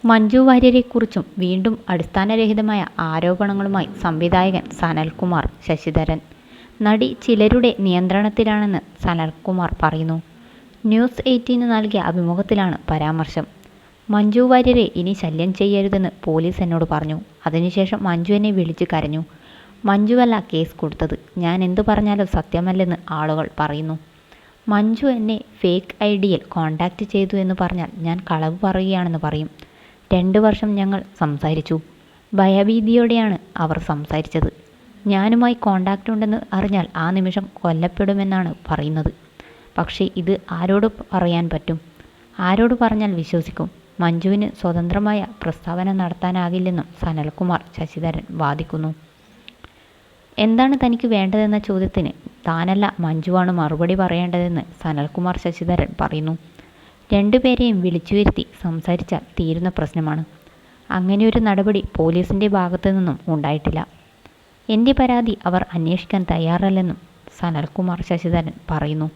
മഞ്ജു വാര്യരെക്കുറിച്ചും വീണ്ടും അടിസ്ഥാനരഹിതമായ ആരോപണങ്ങളുമായി സംവിധായകൻ സനൽകുമാർ ശശിധരൻ. നടി ചിലരുടെ നിയന്ത്രണത്തിലാണെന്ന് സനൽകുമാർ പറയുന്നു. ന്യൂസ് 18 നൽകിയ അഭിമുഖത്തിലാണ് പരാമർശം. മഞ്ജു വാര്യരെ ഇനി ശല്യം ചെയ്യരുതെന്ന് പോലീസ് എന്നോട് പറഞ്ഞു. അതിനുശേഷം മഞ്ജു എന്നെ വിളിച്ച് കരഞ്ഞു. മഞ്ജുവല്ല കേസ് കൊടുത്തത്. ഞാൻ എന്തു പറഞ്ഞാലും സത്യമല്ലെന്ന് ആളുകൾ പറയുന്നു. മഞ്ജു എന്നെ ഫേക്ക് ഐഡിയിൽ കോൺടാക്റ്റ് ചെയ്തു എന്ന് പറഞ്ഞാൽ ഞാൻ കളവ് പറയുകയാണെന്ന് പറയും. 2 വർഷം ഞങ്ങൾ സംസാരിച്ചു. ഭയഭീതിയോടെയാണ് അവർ സംസാരിച്ചത്. ഞാനുമായി കോണ്ടാക്റ്റ് ഉണ്ടെന്ന് അറിഞ്ഞാൽ ആ നിമിഷം കൊല്ലപ്പെടുമെന്നാണ് പറയുന്നത്. പക്ഷേ ഇത് ആരോട് പറയാൻ പറ്റും? ആരോട് പറഞ്ഞാൽ വിശ്വസിക്കും? മഞ്ജുവിന് സ്വതന്ത്രമായ പ്രസ്താവന നടത്താനാകില്ലെന്നും സനൽകുമാർ ശശിധരൻ വാദിക്കുന്നു. എന്താണ് തനിക്ക് വേണ്ടതെന്ന ചോദ്യത്തിന് താനല്ല മഞ്ജുവാണ് മറുപടി പറയേണ്ടതെന്ന് സനൽകുമാർ ശശിധരൻ പറയുന്നു. 2 പേരെയും വിളിച്ചു വരുത്തി സംസാരിച്ചാൽ തീരുന്ന പ്രശ്നമാണ്. അങ്ങനെയൊരു നടപടി പോലീസിൻ്റെ ഭാഗത്തു നിന്നും ഉണ്ടായിട്ടില്ല. എൻ്റെ പരാതി അവർ അന്വേഷിക്കാൻ തയ്യാറല്ലെന്നും സനൽകുമാർ ശശിധരൻ പറയുന്നു.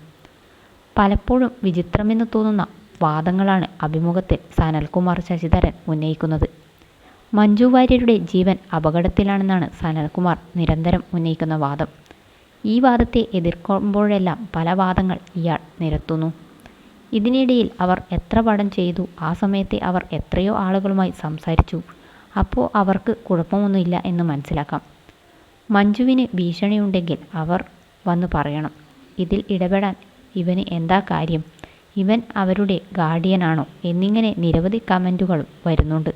പലപ്പോഴും വിചിത്രമെന്ന് തോന്നുന്ന വാദങ്ങളാണ് അഭിമുഖത്തിൽ സനൽകുമാർ ശശിധരൻ ഉന്നയിക്കുന്നത്. മഞ്ജു വാര്യരുടെ ജീവൻ അപകടത്തിലാണെന്നാണ് സനൽകുമാർ നിരന്തരം ഉന്നയിക്കുന്ന വാദം. ഈ വാദത്തെ എതിർക്കുമ്പോഴെല്ലാം പല വാദങ്ങൾ ഇയാൾ നിരത്തുന്നു. ഇതിനിടയിൽ അവർ എത്ര പടം ചെയ്തു, ആ സമയത്തെ അവർ എത്രയോ ആളുകളുമായി സംസാരിച്ചു, അപ്പോൾ അവർക്ക് കുഴപ്പമൊന്നുമില്ല എന്ന് മനസ്സിലാക്കാം. മഞ്ജുവിന് ഭീഷണിയുണ്ടെങ്കിൽ അവർ വന്ന് പറയണം. ഇതിൽ ഇടപെടാൻ ഇവന് എന്താ കാര്യം? ഇവൻ അവരുടെ ഗാർഡിയനാണോ? എന്നിങ്ങനെ നിരവധി കമൻറ്റുകളും വരുന്നുണ്ട്.